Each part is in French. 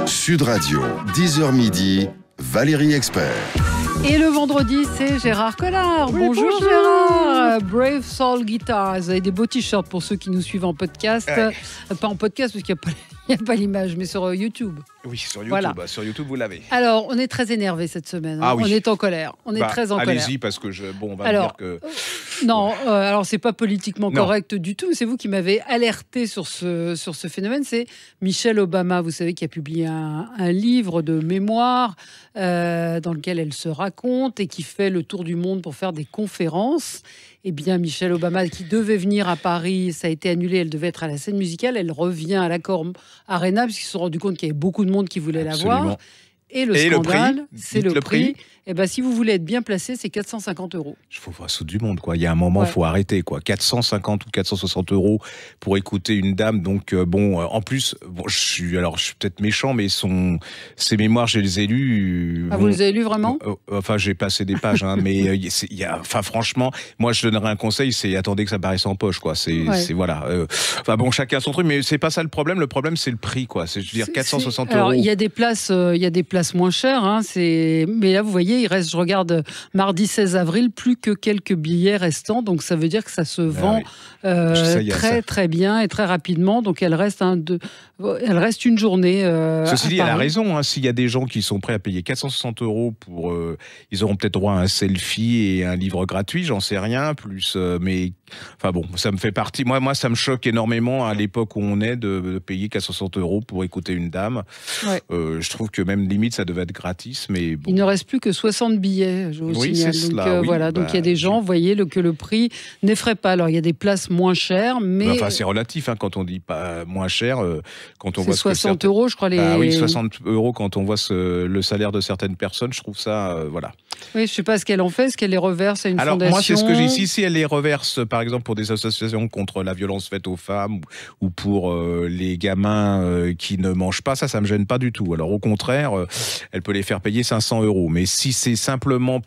Sud Radio, 10h midi, Valérie Expert. Et le vendredi, c'est Gérard Collard. Oui, bonjour bonjour Gérard. Brave Soul Guitars. Vous avez des beaux t-shirts pour ceux qui nous suivent en podcast. Ouais. Pas en podcast parce qu'il n'y a pas l'image, mais sur YouTube. Oui, sur YouTube. Voilà. Sur YouTube, vous l'avez. Alors, on est très énervé cette semaine. Ah oui. On est en colère. On est très en colère. Allez-y, parce que on va Alors, me dire que... Non, alors c'est pas politiquement Non. correct du tout. C'est vous qui m'avez alerté sur ce phénomène. C'est Michelle Obama, vous savez, qui a publié un livre de mémoire dans lequel elle se raconte et qui fait le tour du monde pour faire des conférences. Eh bien, Michelle Obama, qui devait venir à Paris, ça a été annulé. Elle devait être à la scène musicale. Elle revient à l'Accor Arena parce qu'ils se sont rendus compte qu'il y avait beaucoup de monde qui voulait la voir. Et le scandale, c'est le prix. Eh ben, si vous voulez être bien placé, c'est 450 €. Il faut voir sous du monde, quoi. Il y a un moment, il faut arrêter, quoi. 450 ou 460 € pour écouter une dame. Donc, en plus, je suis peut-être méchant, mais ses mémoires, je les ai lus. Ah, vous les avez lus vraiment ? Enfin, j'ai passé des pages, hein, mais franchement, moi, je donnerais un conseil, c'est attendez que ça paraisse en poche, quoi. Voilà. Chacun son truc, mais c'est pas ça le problème. Le problème, c'est le prix, quoi. Je veux dire, 460 €. Alors, il y a des places moins chères, hein, mais là, vous voyez, il reste, je regarde, mardi 16 avril, plus que quelques billets restants. Donc, ça veut dire que ça se vend très bien et très rapidement. Donc, elle reste une journée. Ceci dit, elle a raison. Hein, s'il y a des gens qui sont prêts à payer 460 € pour... ils auront peut-être droit à un selfie et un livre gratuit, j'en sais rien. Mais ça me fait partie... Moi, ça me choque énormément à l'époque où on est de payer 460 € pour écouter une dame. Ouais. Je trouve que même limite, ça devait être gratis. Mais bon. Il ne reste plus que 60 billets, je vous signale. Donc, il y a des gens, vous voyez, que le prix n'effraie pas. Alors, il y a des places moins chères, mais... c'est relatif, hein, quand on dit pas moins cher. Quand on voit 60 €, je crois. Oui, 60 € quand on voit le salaire de certaines personnes, je trouve ça... voilà. Oui, je ne sais pas ce qu'elle en fait, ce qu'elle les reverse à une fondation. Alors, moi, c'est ce que j'ai ici. Si elle les reverse, par exemple, pour des associations contre la violence faite aux femmes ou pour les gamins qui ne mangent pas, ça me gêne pas du tout. Alors, au contraire, elle peut les faire payer 500 €. Mais si c'est simplement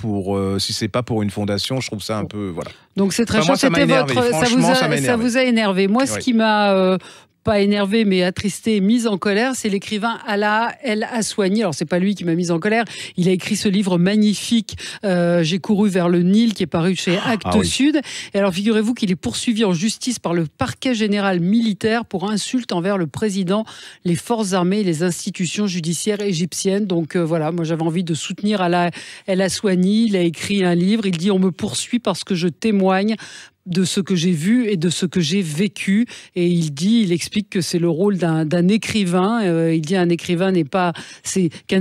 si c'est pas pour une fondation, je trouve ça un peu, voilà. Donc c'est très cher. Ça vous a énervé. Moi, ce qui m'a pas énervé, mais attristé et mise en colère, c'est l'écrivain Alaa El Aswany. Alors, c'est pas lui qui m'a mise en colère. Il a écrit ce livre magnifique, J'ai couru vers le Nil, qui est paru chez Actes Sud. Et alors, figurez-vous qu'il est poursuivi en justice par le parquet général militaire pour insulte envers le président, les forces armées et les institutions judiciaires égyptiennes. Donc, voilà, moi, j'avais envie de soutenir Alaa El Aswany. Il a écrit un livre. Il dit « On me poursuit parce que je témoigne de ce que j'ai vu et de ce que j'ai vécu ». Et il explique que c'est le rôle d'un écrivain. Il dit qu'un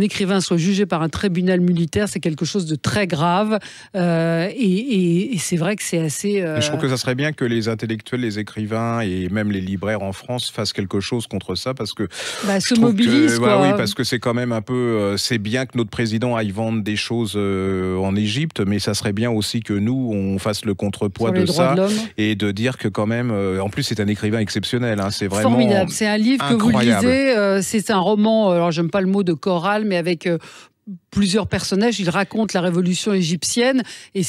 écrivain soit jugé par un tribunal militaire, c'est quelque chose de très grave. Et c'est vrai que c'est assez... Je trouve que ça serait bien que les intellectuels, les écrivains et même les libraires en France fassent quelque chose contre ça, parce que... se mobilisent, quoi. Oui, parce que c'est quand même un peu... c'est bien que notre président aille vendre des choses en Égypte, mais ça serait bien aussi que nous, on fasse le contrepoids de ça. Et de dire que quand même, en plus c'est un écrivain exceptionnel, hein, c'est vraiment formidable. C'est un livre incroyable. Que vous lisez, c'est un roman, alors j'aime pas le mot de chorale, mais avec plusieurs personnages. Il raconte la révolution égyptienne et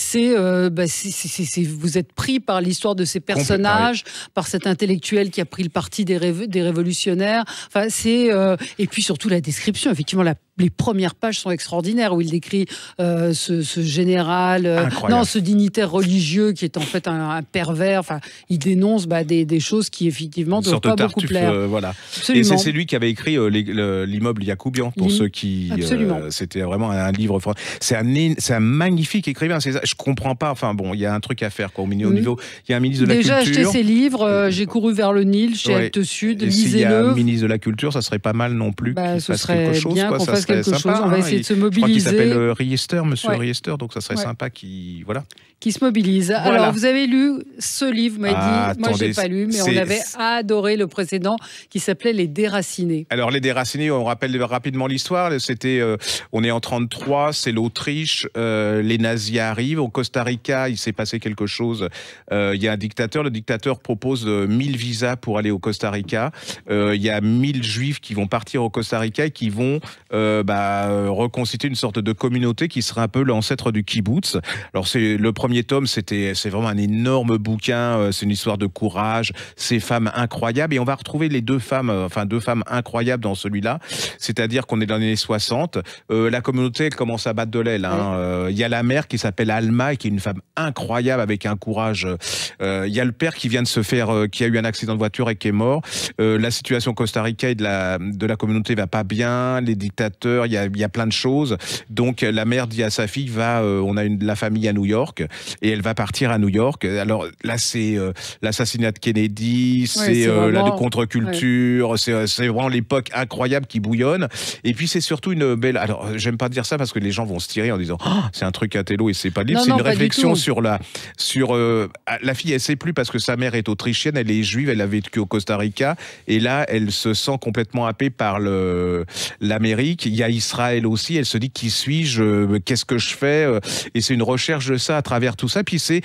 vous êtes pris par l'histoire de ces personnages, par cet intellectuel qui a pris le parti des révolutionnaires. Enfin, et puis surtout la description, effectivement, les premières pages sont extraordinaires où il décrit ce général, ce dignitaire religieux qui est en fait un pervers. Enfin, il dénonce des choses qui effectivement ne doivent pas beaucoup plaire. Voilà. Absolument. Et c'est lui qui avait écrit l'immeuble Yacoubian, pour ceux qui... c'était vraiment un livre... C'est un magnifique écrivain. Je comprends pas. Enfin bon, il y a un truc à faire, quoi, au niveau. Il y a un ministre de la Culture. Déjà acheté ses livres. J'ai couru vers le Nil chez Actes Sud. Lisez-le. S'il y a un ministre de la Culture, ça serait pas mal non plus qu'il fasse quelque chose. Bien qu'on fasse quelque chose. On va essayer de se mobiliser. Je crois qu'il s'appelle Riester, monsieur Riester, donc ça serait sympa qu'il se mobilise. Voilà. Alors, vous avez lu ce livre, m'a dit. Moi, je l'ai pas lu, mais on avait adoré le précédent qui s'appelait Les Déracinés. Alors, Les Déracinés, on rappelle rapidement l'histoire. On est en 1933, c'est l'Autriche, les nazis arrivent. Au Costa Rica, il s'est passé quelque chose. Il y a un dictateur, le dictateur propose 1000 visas pour aller au Costa Rica. Il y a 1000 juifs qui vont partir au Costa Rica et qui vont reconstituer une sorte de communauté qui sera un peu l'ancêtre du kibbutz. Alors le premier tome, c'est vraiment un énorme bouquin, c'est une histoire de courage, ces femmes incroyables, et on va retrouver les deux femmes incroyables dans celui-là, c'est-à-dire qu'on est dans les années 60, la communauté elle commence à battre de l'aile, hein. Il y a la mère qui s'appelle Alma et qui est une femme incroyable avec un courage, il y a le père qui vient de se faire, qui a eu un accident de voiture et qui est mort, la situation au Costa Rica et de la communauté va pas bien, les dictateurs, il y a plein de choses, donc la mère dit à sa fille, on a la famille à New York, et elle va partir à New York. Alors là, c'est l'assassinat de Kennedy, c'est la contre-culture, c'est vraiment l'époque incroyable qui bouillonne. Et puis c'est surtout une belle. Alors j'aime pas dire ça parce que les gens vont se tirer en disant c'est un truc intello et c'est pas libre. C'est une réflexion sur la fille. Elle sait plus parce que sa mère est autrichienne, elle est juive, elle a vécu au Costa Rica et là elle se sent complètement happée par l'Amérique. Il y a Israël aussi. Elle se dit qui suis-je, qu'est-ce que je fais, et c'est une recherche de ça à travers tout ça. Puis c'est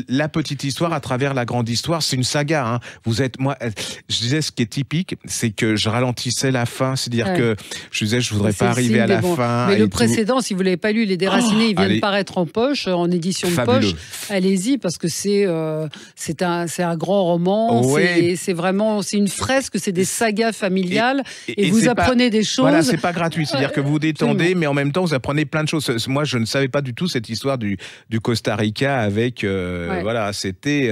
la petite histoire à travers la grande histoire. C'est une saga. Hein. Je disais ce qui est typique, c'est que je ralentissais la fin, c'est-à-dire que je disais je voudrais pas arriver à la fin. Mais le précédent, si vous l'avez pas lu, Les Déracinés, il vient de paraître en poche, en édition de poche. Allez-y parce que c'est un grand roman. Ouais. C'est une fresque, c'est des sagas familiales et vous apprenez des choses. Voilà, c'est pas gratuit, c'est-à-dire que vous détendez, mais en même temps vous apprenez plein de choses. Moi, je ne savais pas du tout cette histoire du Costa Rica avec voilà, c'était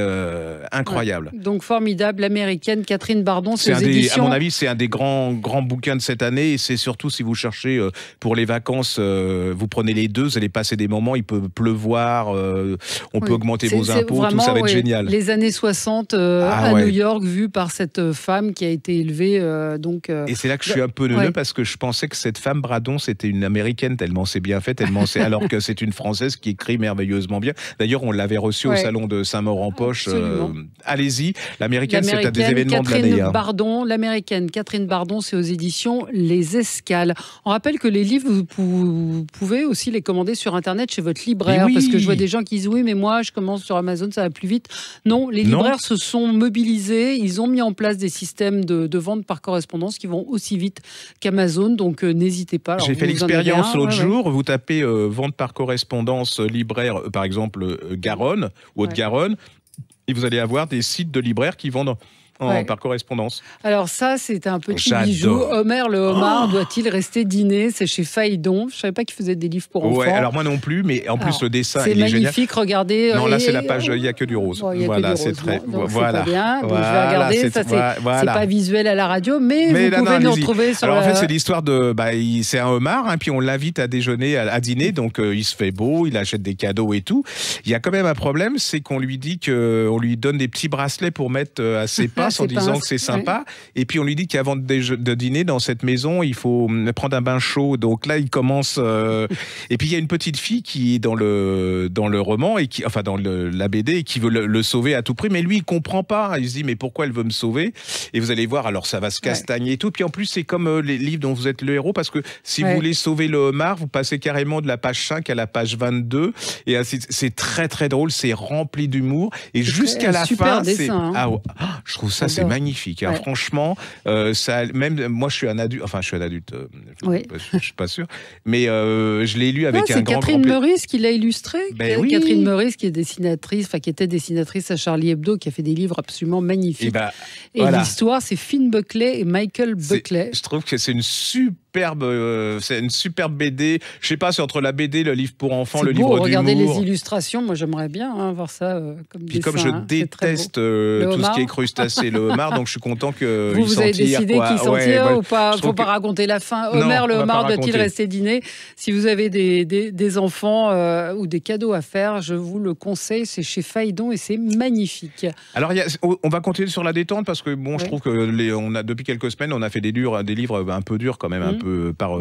incroyable. Ouais. Donc formidable, l'américaine Catherine Bardon, ses éditions. À mon avis, c'est un des grands bouquins de cette année, et c'est surtout si vous cherchez pour les vacances, vous prenez les deux, vous allez passer des moments, il peut pleuvoir, on peut augmenter vos impôts, vraiment, tout ça va être génial. Les années 60 à New York, vues par cette femme qui a été élevée. Et c'est là que je suis un peu neuneux parce que je pensais que cette femme Bardon, c'était une américaine, tellement c'est bien fait, alors que c'est une française qui écrit merveilleusement bien. D'ailleurs, on l'avait reçue au salon de Saint-Maur-en-Poche. Allez-y, l'américaine, c'est un des événements de l'année. L'américaine Catherine Bardon, c'est aux éditions Les Escales. On rappelle que les livres, vous pouvez aussi les commander sur Internet chez votre libraire, parce que je vois des gens qui disent oui, mais moi, je commande sur Amazon, ça va plus vite. Non, les libraires se sont mobilisés, ils ont mis en place des systèmes de vente par correspondance qui vont aussi vite qu'Amazon, donc n'hésitez pas. J'ai fait l'expérience l'autre jour, vous tapez vente par correspondance libraire, par exemple Garonne ou Haute-Garonne, et vous allez avoir des sites de libraires qui vendent par correspondance. Alors ça, c'est un petit bijou. Homer le homard doit-il rester dîner? C'est chez Phaidon. Je ne savais pas qu'il faisait des livres pour enfants. Ouais, alors moi non plus, mais en plus le dessin, il est magnifique, regardez. Non, là c'est la page, il n'y a que du rose. Voilà, c'est très... Voilà. C'est pas bien. Donc, je vais regarder, ça c'est pas visuel à la radio, mais vous pouvez nous retrouver sur Alors en fait, c'est l'histoire de... c'est un homard, puis on l'invite à déjeuner, à dîner, donc il se fait beau, il achète des cadeaux et tout. Il y a quand même un problème, c'est qu'on lui dit qu'on lui donne des petits bracelets pour mettre à ses pas, en disant que c'est sympa, et puis on lui dit qu'avant de dîner dans cette maison, il faut prendre un bain chaud. Donc là, il commence. Et puis il y a une petite fille qui est dans le roman et dans la BD et qui veut le sauver à tout prix, mais lui il comprend pas. Il se dit mais pourquoi elle veut me sauver? Et vous allez voir, alors ça va se castagner et tout. Puis en plus c'est comme les livres dont vous êtes le héros, parce que si vous voulez sauver le homard, vous passez carrément de la page 5 à la page 22, et c'est très très drôle, c'est rempli d'humour, et jusqu'à la fin, je trouve ça c'est magnifique, hein. Franchement, ça, même moi je suis un adulte, je suis pas sûr, mais je l'ai lu avec un grand plaisir. C'est Catherine Meurice qui l'a illustré. Catherine Meurice qui est qui était dessinatrice à Charlie Hebdo, qui a fait des livres absolument magnifiques. Et l'histoire, c'est Finn Buckley et Michael Buckley. Je trouve que c'est une superbe BD. Je sais pas, c'est entre la BD, le livre pour enfants, le livre d'humour. Regardez les illustrations, moi j'aimerais bien voir ça comme dessin. Puis comme je déteste tout ce qui est crustacé, le homard, donc je suis content que vous avez décidé qu'il s'en tire ou pas. Faut pas raconter la fin. Homer le homard doit-il rester dîner? Si vous avez des enfants ou des cadeaux à faire, je vous le conseille, c'est chez Phaidon et c'est magnifique. Alors on va continuer sur la détente, parce que je trouve que depuis quelques semaines on a fait des livres un peu durs quand même, un peu par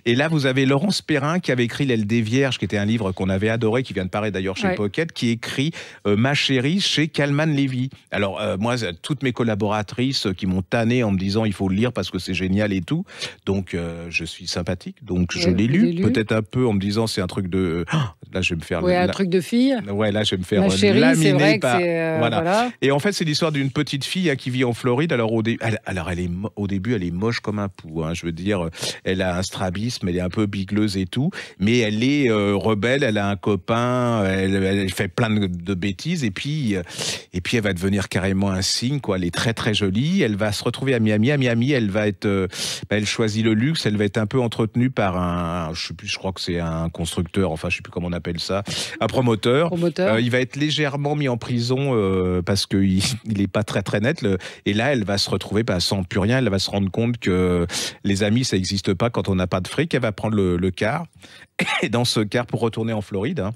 et là vous avez Laurence Perrin qui avait écrit L'Aile des Vierges, qui était un livre qu'on avait adoré, qui vient de paraître d'ailleurs chez Pocket, qui écrit Ma chérie chez Calman Lévy. Alors moi tout toutes mes collaboratrices qui m'ont tanné en me disant il faut le lire parce que c'est génial et tout. Donc je suis sympathique, donc je l'ai lu, peut-être un peu en me disant c'est un truc de... Là je vais me faire... un truc de fille. Ouais, là je vais me faire chérie, laminer vrai par... que voilà. Et en fait c'est l'histoire d'une petite fille qui vit en Floride. Alors au début elle est moche comme un pou, hein. Je veux dire, elle a un strabisme, elle est un peu bigleuse et tout, mais elle est rebelle, elle a un copain, elle fait plein de bêtises et puis elle va devenir carrément un cygne, quoi. Elle est très très jolie, elle va se retrouver à Miami. À Miami, elle va être, elle choisit le luxe, elle va être un peu entretenue par je sais plus, je crois que c'est un constructeur, enfin je sais plus comment on appelle ça, un promoteur. Il va être légèrement mis en prison parce qu'il est pas très très net. Et là, elle va se retrouver sans plus rien, elle va se rendre compte que les amis, ça n'existe pas quand on n'a pas de fric. Elle va prendre le car, et dans ce car, pour retourner en Floride, hein,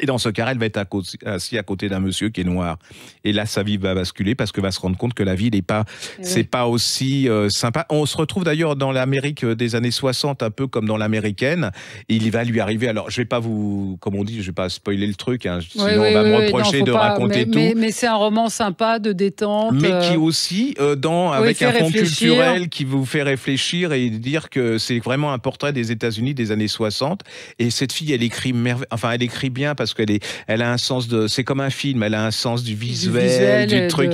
et dans ce cas, elle va être assis à côté d'un monsieur qui est noir. Et là, sa vie va basculer parce qu'elle va se rendre compte que la vie n'est pas, c'est pas aussi sympa. On se retrouve d'ailleurs dans l'Amérique des années 60, un peu comme dans l'américaine. Il va lui arriver, alors je vais pas comme on dit, je vais pas spoiler le truc, hein, sinon on va me reprocher de raconter tout. Mais c'est un roman sympa, de détente. Mais qui aussi, avec un fond culturel qui vous fait réfléchir et dire que c'est vraiment un portrait des États-Unis des années 60. Et cette fille, elle écrit bien parce qu'elle a un sens c'est comme un film, elle a un sens du visuel du truc.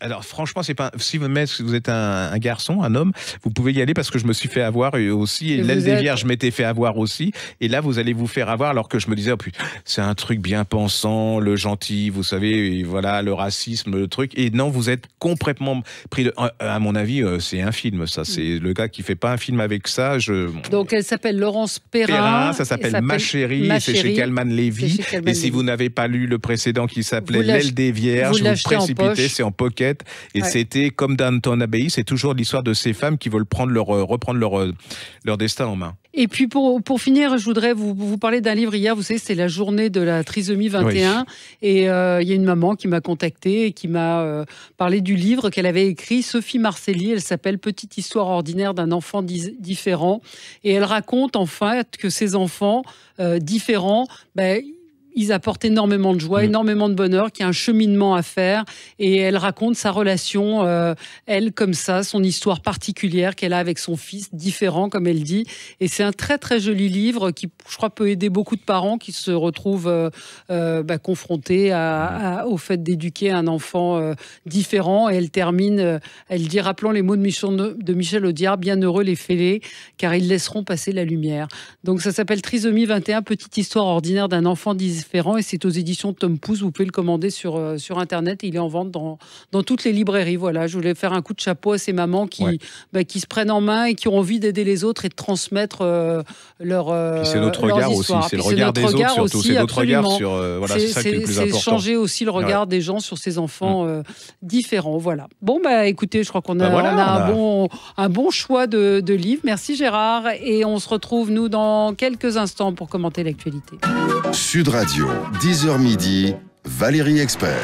Alors franchement, c'est pas, si vous êtes un garçon, un homme, vous pouvez y aller parce que je me suis fait avoir aussi, et l'aile des vierges, je m'étais fait avoir aussi, et là vous allez vous faire avoir, alors que je me disais, oh putain, c'est un truc bien pensant, le gentil, vous savez, et voilà, le racisme, le truc, et non, vous êtes complètement pris à mon avis, c'est un film, ça, c'est le gars qui fait pas un film avec ça. Donc elle s'appelle Laurence Perrin, ça s'appelle Ma Chérie, c'est chez Calman Levy, et si vous n'avez pas lu le précédent qui s'appelait L'aile des vierges, vous précipitez, c'est en pocket. Et c'était comme Downton Abbey, c'est toujours l'histoire de ces femmes qui veulent reprendre leur destin en main. Et puis pour finir, je voudrais vous parler d'un livre. Hier, vous savez, c'est la journée de la trisomie 21. Oui. Et il y a une maman qui m'a contactée et qui m'a parlé du livre qu'elle avait écrit, Sophie Marcelli. Elle s'appelle Petite histoire ordinaire d'un enfant différent. Et elle raconte en fait que ces enfants différents... ils apportent énormément de joie, énormément de bonheur, qu'il y a un cheminement à faire. Et elle raconte sa relation, elle, comme ça, son histoire particulière qu'elle a avec son fils, différent, comme elle dit. Et c'est un très, très joli livre qui, je crois, peut aider beaucoup de parents qui se retrouvent confrontés au fait d'éduquer un enfant différent. Et elle termine, elle dit, rappelons les mots de Michel Audiard, bienheureux les fêlés, car ils laisseront passer la lumière. Donc ça s'appelle Trisomie 21, petite histoire ordinaire d'un enfant différent, et c'est aux éditions Tom Pouce. Vous pouvez le commander sur Internet. Il est en vente dans toutes les librairies. Voilà, je voulais faire un coup de chapeau à ces mamans qui se prennent en main et qui ont envie d'aider les autres et de transmettre leur c'est notre regard aussi, c'est le regard des autres surtout. C'est notre regard sur... c'est ça qui est le plus important. C'est changer aussi le regard des gens sur ces enfants différents. Voilà. Bon, écoutez, je crois qu'on a un bon choix de livres. Merci Gérard. Et on se retrouve, nous, dans quelques instants pour commenter l'actualité. Sud Radio, 10h midi, Valérie Expert.